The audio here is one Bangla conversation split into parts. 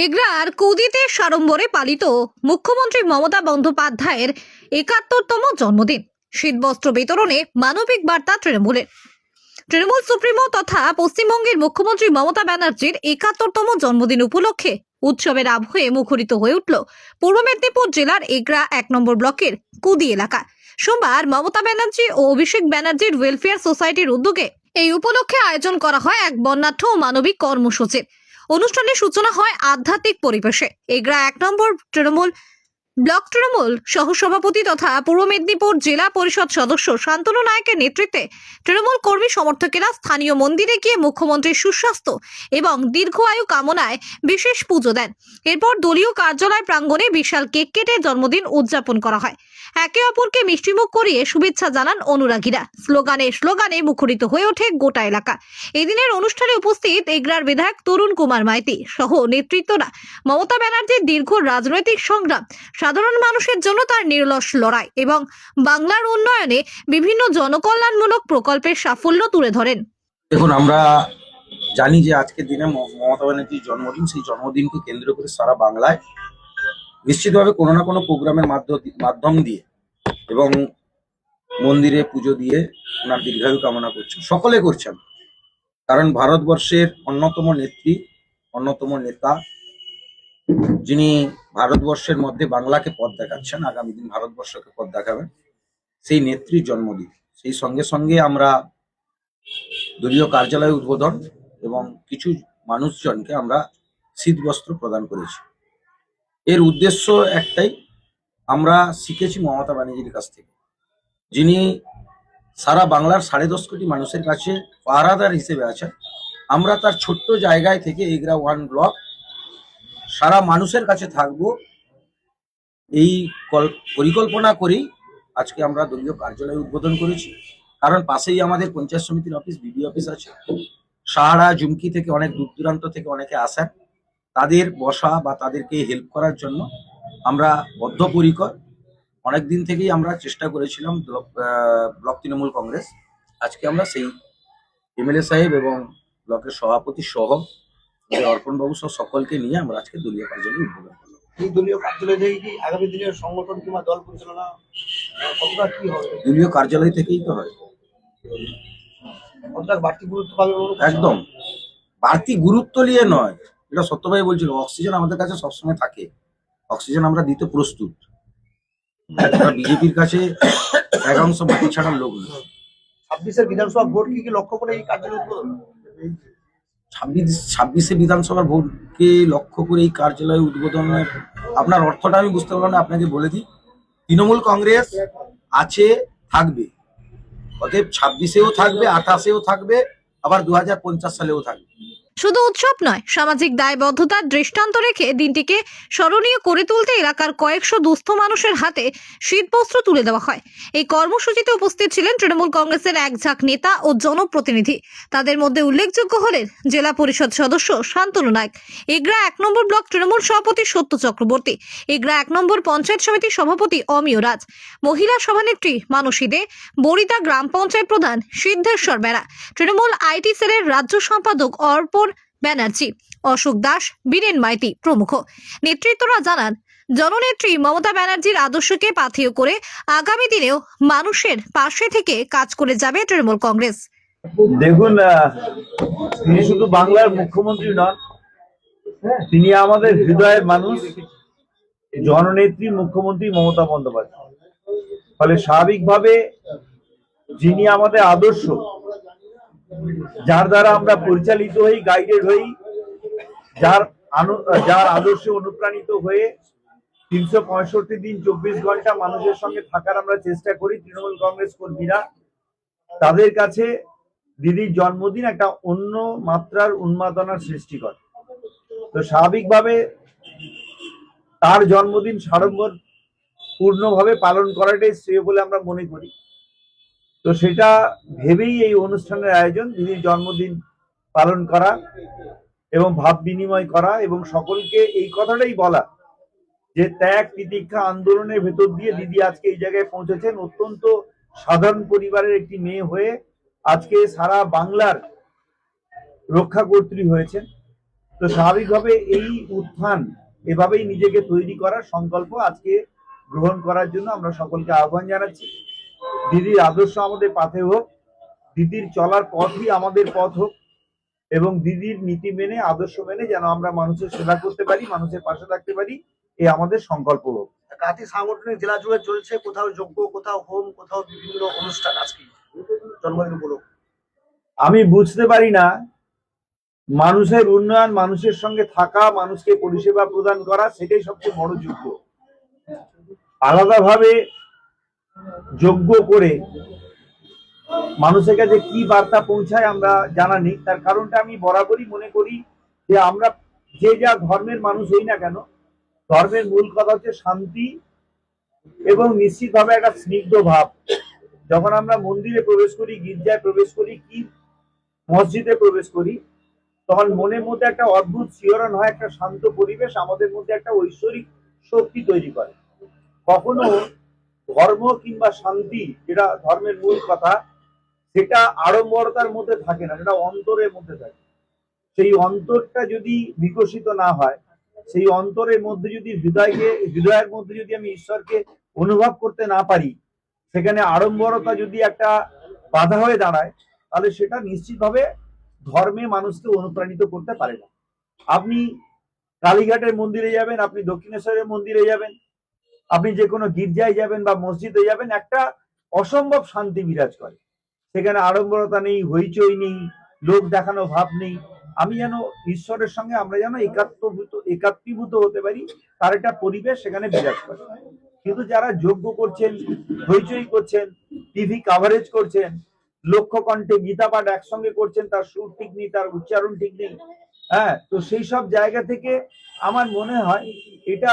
এগরার কুদিতে সাড়ম্বরে পালিত মুখ্যমন্ত্রী মমতা বন্দ্যোপাধ্যায়ের ৭১তম জন্মদিন। শীতবস্ত্র বিতরণে মানবিক বার্তা তৃণমূলের। তৃণমূল সুপ্রিমো তথা পশ্চিমবঙ্গের মুখ্যমন্ত্রী মমতা ব্যানার্জির ৭১তম জন্মদিন উপলক্ষে উৎসবের আবহে মুখরিত হয়ে উঠল পূর্ব মেদিনীপুর জেলার এগরা ১ নম্বর ব্লকের কুদি এলাকা। সোমবার মমতা ব্যানার্জি ও অভিষেক ব্যানার্জির ওয়েলফেয়ার সোসাইটির উদ্যোগে এই উপলক্ষে আয়োজন করা হয় এক বর্ণাঢ্য ও মানবিক কর্মসূচির। অনুষ্ঠানের সূচনা হয় আধ্যাত্মিক পরিবেশে। এগরা ১ নম্বর ব্লক তৃণমূল সহসভাপতি তথা পূর্ব মেদিনীপুর জেলা পরিষদ সদস্য শান্তনু নায়কের নেতৃত্বে তৃণমূল কর্মী সমর্থকেরা স্থানীয় মন্দিরে গিয়ে মুখ্যমন্ত্রীর সুস্বাস্থ্য এবং দীর্ঘ আয়ু কামনায় বিশেষ পুজো দেন। এরপর দলীয় কার্যালয় প্রাঙ্গণে বিশাল কেক কেটে জন্মদিন উদযাপন করা হয়। একে অপরকে মিষ্টিমুখ করিয়ে শুভেচ্ছা জানান অনুরাগীরা। স্লোগানে মুখরিত হয়ে ওঠে গোটা এলাকা। এদিনের অনুষ্ঠানে উপস্থিত এগরার বিধায়ক তরুণ কুমার মাইতি সহ নেতৃত্বরা মমতা ব্যানার্জির দীর্ঘ রাজনৈতিক সংগ্রাম, সাধারণ মানুষের জন্য তার নিরলস লড়াই এবং বাংলার উন্নয়নে বিভিন্ন জনকল্যাণমূলক প্রকল্পের সাফল্য তুলে ধরেন। দেখুন, আমরা জানি যে আজকের দিনে মমতা ব্যানার্জির জন্মদিন। সেই জন্মদিনকে কেন্দ্র করে সারা বাংলায় নিশ্চিতভাবে কোনো না কোনো প্রোগ্রামের মাধ্যম দিয়ে এবং মন্দিরে পুজো দিয়ে ওনার দীর্ঘায়ু কামনা করছেন, সকলে করছেন। কারণ ভারতবর্ষের অন্যতম নেত্রী, অন্যতম নেতা, যিনি ভারতবর্ষের মধ্যে বাংলাকে পথ দেখাচ্ছেন, আগামী দিন ভারতবর্ষকে পথ দেখাবেন, সেই নেত্রীর জন্মদিন। সেই সঙ্গে সঙ্গে আমরা দলীয় কার্যালয় উদ্বোধন এবং কিছু মানুষজনকে আমরা শীতবস্ত্র প্রদান করেছি। এর উদ্দেশ্য একটাই, আমরা শিখেছি মমতা ব্যানার্জির কাছ থেকে, যিনি সারা বাংলার 10.5 কোটি মানুষের কাছে পাহারাদার হিসেবে আছেন। আমরা তার ছোট্ট জায়গায় থেকে এগরা 1 ব্লক সারা মানুষের কাছে থাকব, এই পরিকল্পনা করেই আজকে আমরা দলীয় কার্যালয় উদ্বোধন করেছি। কারণ পাশেই আমাদের পঞ্চায়েত সমিতির অফিস, বিডি অফিস আছে। সাহারা জুমকি থেকে অনেক দূর দূরান্ত থেকে অনেকে আসেন, তাদের বসা বা তাদেরকে হেল্প করার জন্য আমরা বদ্ধপরিকর। অনেকদিন থেকেই আমরা চেষ্টা করেছিলাম ব্লক তৃণমূল কংগ্রেস। আজকে আমরা সেই এমএলএ সাহেব এবং ব্লকের সভাপতি সহ অর্পণবাবু সহ সকলকে নিয়ে আমরা আজকে দলীয় কার্যালয় উদ্বোধন করলাম। এই দলীয় কার্যালয় থেকে কি আগামী দিনের সংগঠন কিংবা দল পরিচালনা কতটা কি হবে? দলীয় কার্যালয় থেকেই তো হয়। কতটা বাড়তি গুরুত্ব পাবে? একদম বাড়তি গুরুত্ব নিয়ে নয়, এটা সত্যভাবে বলছিল। অক্সিজেন আমাদের কাছে সবসময় থাকে, অক্সিজেন আমরা দিতে প্রস্তুত। বিজেপির কাছে একাংশ মাটি ছাড়ার লোক নেই। 26-এর বিধানসভা ভোট কি লক্ষ্য করে এই কার্যালয় উদ্বোধন? 26-এ বিধানসভার ভোটকে লক্ষ্য করে এই কার্যালয় উদ্বোধনের আপনার অর্থটা আমি বুঝতে পারলাম না। আপনাকে বলে দিই, তৃণমূল কংগ্রেস আছে, থাকবে। অতএব 26-এও থাকবে, 28-এও থাকবে, আবার 2050 সালেও থাকবে। শুধু উৎসব নয়, সামাজিক দায়বদ্ধতার দৃষ্টান্ত রেখে দিনটিকে স্মরণীয় করে তুলতে এলাকার কয়েকশো দুস্থ মানুষের হাতে শীতবস্ত্র তুলে দেওয়া হয়। এই কর্মসূচিতে উপস্থিত ছিলেন তৃণমূল কংগ্রেসের এক ঝাঁক নেতা ও জনপ্রতিনিধি। তাদের মধ্যে উল্লেখযোগ্য হলেন জেলা পরিষদ সদস্য শান্তনু নায়ক, এগরা ১ নম্বর ব্লক তৃণমূল সভাপতি সত্য চক্রবর্তী, এগরা ১ নম্বর পঞ্চায়েত সমিতির সভাপতি অমিয় রাজ, মহিলা সভানেত্রী মানসী দে, বরিদা গ্রাম পঞ্চায়েত প্রধান সিদ্ধেশ্বর বেড়া, তৃণমূল আইটি সেলের রাজ্য সম্পাদক অর্পণ ব্যানার্জি, অশোক দাস, বীরেন মাইতি প্রমুখ। নেতৃত্বরা জানান, জননেত্রী মমতা ব্যানার্জির আদর্শকে পাথেয় করে আগামী দিনেও মানুষের পাশে থেকে কাজ করে যাবে তৃণমূল কংগ্রেস। দেখুন, তিনি শুধু বাংলার মুখ্যমন্ত্রী নন, তিনি আমাদের হৃদয়ের মানুষ, জননেত্রী মুখ্যমন্ত্রী মমতা বন্দ্যোপাধ্যায়। ফলে স্বাভাবিকভাবে যিনি আমাদের আদর্শ, যার দ্বারা আমরা পরিচালিত হই, গাইডেড হই, যার আদর্শে অনুপ্রাণিত হয়ে 365 দিন 24 ঘন্টা মানুষের সঙ্গে থাকার আমরা চেষ্টা করি তৃণমূল কংগ্রেস কর্মীরা, তাদের কাছে দিদির জন্মদিন একটা অন্য মাত্রার উন্মাদনার সৃষ্টি করে। তো স্বাভাবিকভাবে তার জন্মদিন সাড়ম্বর পূর্ণভাবে পালন করাটাই শ্রেয় বলে আমরা মনে করি। তো সেটা ভেবেই এই অনুষ্ঠানের আয়োজন, দিদির জন্মদিন পালন করা এবং ভাব বিনিময় করা এবং সকলকে এই কথাটাই বলা যে ত্যাগ তিতিক্ষা আন্দোলনের ভেতর দিয়ে দিদি আজকে এই জায়গায় পৌঁছেছেন। অত্যন্ত সাধারণ পরিবারের একটি মেয়ে হয়ে আজকে সারা বাংলার রক্ষাকর্ত্রী হয়েছেন। তো স্বাভাবিকভাবে এই উত্থান এভাবেই নিজেকে তৈরি করার সংকল্প আজকে গ্রহণ করার জন্য আমরা সকলকে আহ্বান জানাচ্ছি। দিদির আদর্শ আমাদের পাথে হোক, দিদির চলার পথই আমাদের পথ হোক, এবং দিদির নীতি মেনে আদর্শ মেনে যেন আমরা মানুষের সেবা করতে পারি, মানুষের পাশে থাকতে পারি, এই আমাদের সংকল্প হোক। কাতি সাংগঠনিক জেলা জুড়ে চলছে, কোথাও যজ্ঞ, কোথাও হোম, কোথাও বিভিন্ন অনুষ্ঠান আজকে জন্মদিন উপলক্ষে। আমি বুঝতে পারি না, মানুষের উন্নয়ন, মানুষের সঙ্গে থাকা, মানুষকে পরিষেবা প্রদান করা, সেটাই সবচেয়ে বড় যজ্ঞ। আলাদাভাবে যজ্ঞ করে মানুষের কাছে কি বার্তা পৌঁছায় আমরা জানা নেই। তার কারণটা আমি বরাবরই মনে করি যে আমরা যে যা ধর্মের মানুষ হই না কেন, ধর্মের মূল কথা হচ্ছে শান্তি এবং নিশ্চিতভাবে একটা স্নিগ্ধ ভাব। যখন আমরা মন্দিরে প্রবেশ করি, গির্জায় প্রবেশ করি, কি মসজিদে প্রবেশ করি, তখন মনের মধ্যে একটা অদ্ভুত শিহরণ হয়, একটা শান্ত পরিবেশ আমাদের মধ্যে একটা ঐশ্বরিক শক্তি তৈরি করে। কখনো ধর্ম কিংবা শান্তি, যেটা ধর্মের মূল কথা, সেটা আড়ম্বরতার মধ্যে থাকে না, সেটা অন্তরের মধ্যে থাকে। সেই অন্তরটা যদি বিকশিত না হয়, সেই অন্তরের মধ্যে যদি হৃদয়ের মধ্যে যদি আমি ঈশ্বরকে অনুভব করতে না পারি, সেখানে আড়ম্বরতা যদি একটা বাধা হয়ে দাঁড়ায়, তাহলে সেটা নিশ্চিতভাবে ধর্মে মানুষকে অনুপ্রাণিত করতে পারে না। আপনি কালীঘাটের মন্দিরে যাবেন, আপনি দক্ষিণেশ্বরের মন্দিরে যাবেন, আপনি যে কোনো গির্জায় যাবেন বা মসজিদে যাবেন, একটা অসম্ভব শান্তি বিরাজ করে। সেখানে আড়ম্বরতা নেই, হইচই নেই, লোক দেখানো ভাব নেই। আমি যেন ঈশ্বরের সঙ্গে আমরা যেন একাত্মীভূত হতে পারি, তার একটা পরিবেশ সেখানে বিরাজ করে। কিন্তু যারা যজ্ঞ করছেন, হইচই করছেন, টিভি কাভারেজ করছেন, লক্ষ কণ্ঠে গীতা পাঠ একসঙ্গে করছেন, তার সুর ঠিক নেই, তার উচ্চারণ ঠিক নেই, হ্যাঁ, তো সেই সব জায়গা থেকে আমার মনে হয় এটা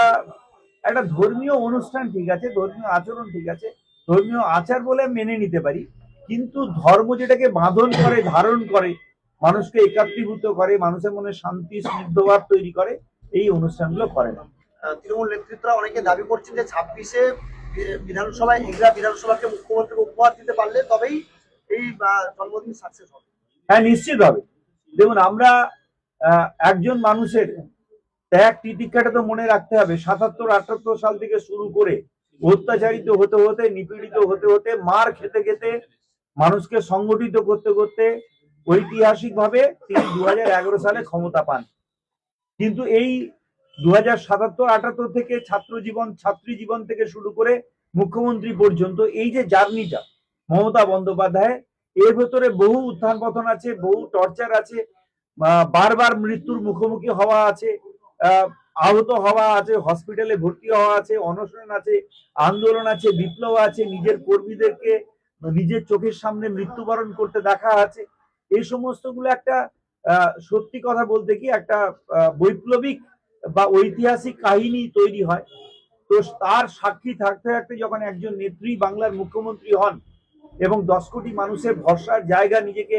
একটা ধর্মীয় অনুষ্ঠান ঠিক আছে, ধর্মীয় আচরণ ঠিক আছে, ধর্মীয় আচার বলে মেনে নিতে পারি, কিন্তু ধর্ম যেটাকে বাঁধন করে, ধারণ করে, মানুষকে একাত্মীভূত করে, মানুষের মনে শান্তি স্নিগ্ধভাব তৈরি করে, এই অনুষ্ঠানগুলো করে না। তৃণমূল নেতৃত্বরা অনেকে দাবি করছেন যে 26-এ বিধানসভায় এগরা বিধানসভাকে মুখ্যমন্ত্রীকে উপহার দিতে পারলে তবেই এই জন্মদিন সাকসেস হবে। হ্যাঁ, নিশ্চিত হবে। দেখুন, আমরা একজন মানুষের ত্যাগ তিতিক্ষাটা তো মনে রাখতে হবে। 77-78 সাল থেকে শুরু করে অত্যাচারিত হতে হতে, নিপীড়িত হতে হতে, মার খেতে খেতে, মানুষকে সংগঠিত করতে করতে ঐতিহাসিকভাবে তিনি 2011 সালে ক্ষমতা পান। কিন্তু এই 2077-78 থেকে ছাত্রী জীবন থেকে শুরু করে মুখ্যমন্ত্রী পর্যন্ত এই যে জার্নিটা মমতা বন্দ্যোপাধ্যায়, এর ভেতরে বহু উত্থান পতন আছে, বহু টর্চার আছে, বারবার মৃত্যুর মুখোমুখি হওয়া আছে, আহত হওয়া আছে, হসপিটালে ভর্তি হওয়া আছে, অনশন আছে, আন্দোলন আছে, বিপ্লব আছে, নিজের কর্মীদেরকে নিজের চোখের সামনে মৃত্যুবরণ করতে দেখা আছে। এই সমস্তগুলো একটা সত্যি কথা বলতে কি একটা বৈপ্লবিক বা ঐতিহাসিক কাহিনী তৈরি হয়। তো তার সাক্ষী থাকতে থাকতে যখন একজন নেত্রী বাংলার মুখ্যমন্ত্রী হন এবং 10 কোটি মানুষের ভরসার জায়গা নিজেকে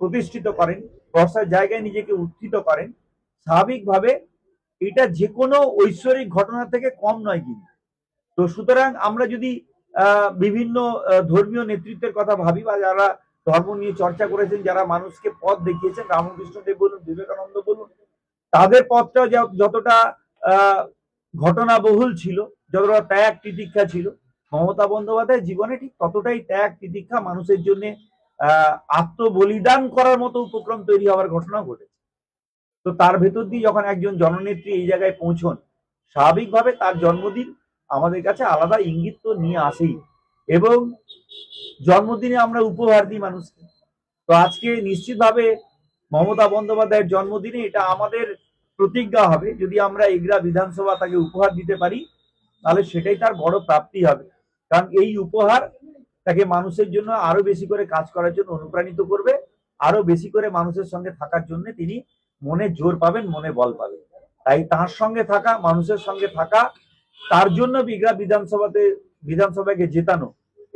প্রতিষ্ঠিত করেন, ভরসার জায়গায় নিজেকে উত্থিত করেন, স্বাভাবিকভাবে এটা যে কোনো ঐশ্বরিক ঘটনা থেকে কম নয়। কিন্তু তো সুতরাং আমরা যদি বিভিন্ন ধর্মীয় নেতৃত্বের কথা ভাবি, বা যারা ধর্ম নিয়ে চর্চা করেছেন, যারা মানুষকে পথ দেখিয়েছেন, রামকৃষ্ণ দেব বলুন, বিবেকানন্দ বলুন, তাদের পথটা যতটা ঘটনাবহুল ছিল, যতটা ত্যাগ তিতিক্ষা ছিল, মমতা বন্দ্যোপাধ্যায়ের জীবনে ঠিক ততটাই ত্যাগ তিতিক্ষা, মানুষের জন্য আত্মবলিদান করার মতো উপক্রম তৈরি হওয়ার ঘটনা ঘটেছে। তো তার ভেতর দিয়ে যখন একজন জননেত্রী এই জায়গায় পৌঁছন, স্বাভাবিকভাবে তার জন্মদিন আমাদের কাছে আলাদা ইঙ্গিত তো নিয়ে আসেই, এবং জন্মদিনে আমরা উপহার দিই মানুষকে। তো আজকে নিশ্চিতভাবে মমতা বন্দ্যোপাধ্যায়ের জন্মদিনে এটা আমাদের প্রতিজ্ঞা হবে, যদি আমরা এগরা বিধানসভা তাকে উপহার দিতে পারি, তাহলে সেটাই তার বড় প্রাপ্তি হবে। কারণ এই উপহার তাকে মানুষের জন্য আরো বেশি করে কাজ করার জন্য অনুপ্রাণিত করবে, আরো বেশি করে মানুষের সঙ্গে থাকার জন্য তিনি মনে জোর পাবেন, মনে বল পাবেন। তাই তার সঙ্গে থাকা, মানুষের সঙ্গে থাকা, তার জন্য এগরা বিধানসভাকে জেতানো,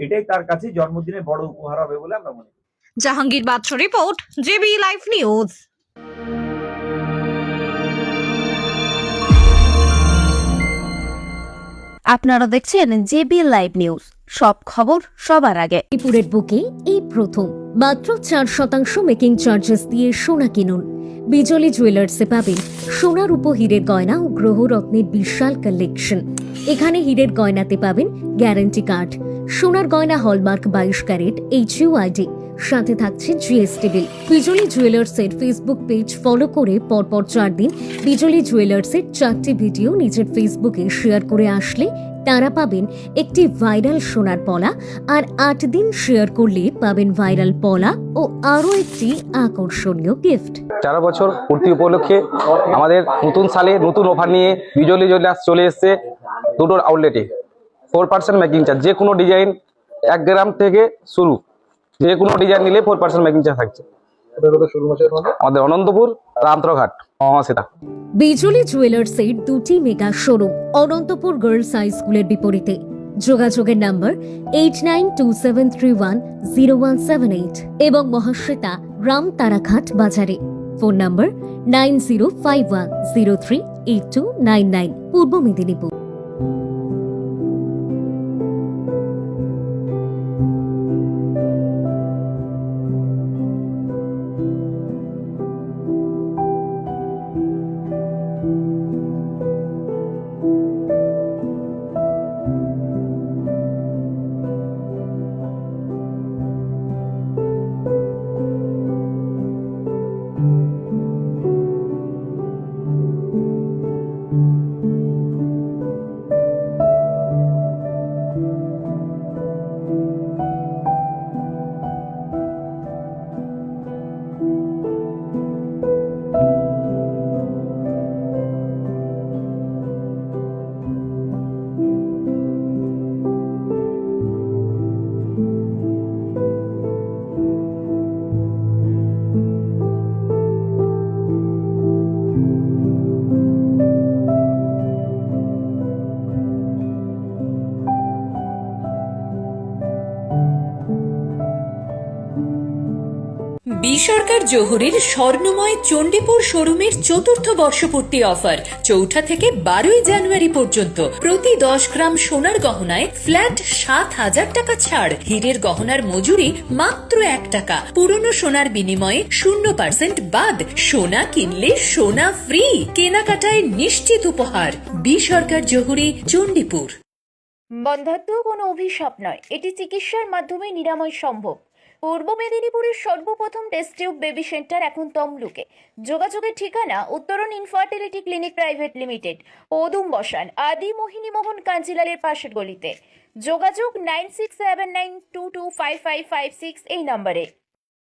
এটাই তার কাছে জন্মদিনে বড় উপহার হবে বলে আমরা মনে করি। জাহাঙ্গীর বাদশা রিপোর্ট, জেবি লাইভ নিউজ। আপনারা দেখছেন জেবি লাইভ নিউজ, সব খবর সবার আগে। মণিপুরের বুকে এই প্রথম মাত্র 4% মেকিং চার্জেস দিয়ে সোনা কিনুন। বিজলি জুয়েলার্সে পাবেন সোনার হীরের গয়না ও গ্রহরত্নের বিশাল কালেকশন। এখানে হীরের গয়নাতে পাবেন গ্যারান্টি কার্ড, সোনার গয়না হলমার্ক 22 ক্যারেট HUID, সাথে থাকছে জিএসটি বিল। বিজলি জুয়েলার্সের ফেসবুক পেজ ফলো করে পরপর 4 দিন বিজলি জুয়েলার্সের 4টি ভিডিও নিজের ফেসবুকে শেয়ার করে আসলে তারা পাবেন একটি ভাইরাল সোনার পলা, আর 8 দিন শেয়ার করলে পাবেন ভাইরাল পলা ও আরও একটি আকর্ষণীয় গিফট। 4 বছর পূর্তি উপলক্ষে আমাদের নতুন সালে নতুন অফার নিয়ে বিজলি জুয়েলার্স চলে এসেছে দুটোর আউটলেটে। 4% মেকিং চার্জ, যে কোনো ডিজাইন 1 গ্রাম থেকে শুরু, যে কোনো ডিজাইন নিলে 4% মেকিং চার্জ থাকছে। আমাদের অনন্তপুর, রামতরঘাট, মহাসেতা। বিজলি জুয়েলার্সের 2টি mega showroom Anantapur girls high স্কুলের বিপরীতে। যোগাযোগের নাম্বার 8927310178 এবং মহাশ্বেতা রাম তারাঘাট বাজারে। ফোন নাম্বার 9051038299, পূর্ব মেদিনীপুর। বি সরকার জহুরীর স্বর্ণময় চণ্ডীপুর শোরুমের 4র্থ বর্ষপূর্তি অফার 4 থেকে 12 জানুয়ারি পর্যন্ত। প্রতি 10 গ্রাম সোনার গহনায় ফ্ল্যাট 7,000 টাকা ছাড়। হীরের গহনার মজুরি মাত্র 1 টাকা। পুরনো সোনার বিনিময়ে 0% বাদ। সোনা কিনলে সোনা ফ্রি। কেনাকাটায় নিশ্চিত উপহার। বি সরকার জহুরী, চণ্ডীপুর। বন্ধ্যাত্ব কোনো অভিশাপ নয়, এটি চিকিৎসার মাধ্যমে নিরাময় সম্ভব। পূর্ব মেদিনীপুরের সর্বপ্রথম টেস্ট টিউব বেবি সেন্টার এখন তমলুকে। যোগাযোগের ঠিকানা উত্তরণ ইনফার্টিলিটি ক্লিনিক প্রাইভেট লিমিটেড, পদুম বসান, আদি মোহিনী মোহন কাঞ্জিলালের পাশের গলিতে। যোগাযোগ 9679225556 এই নম্বরে।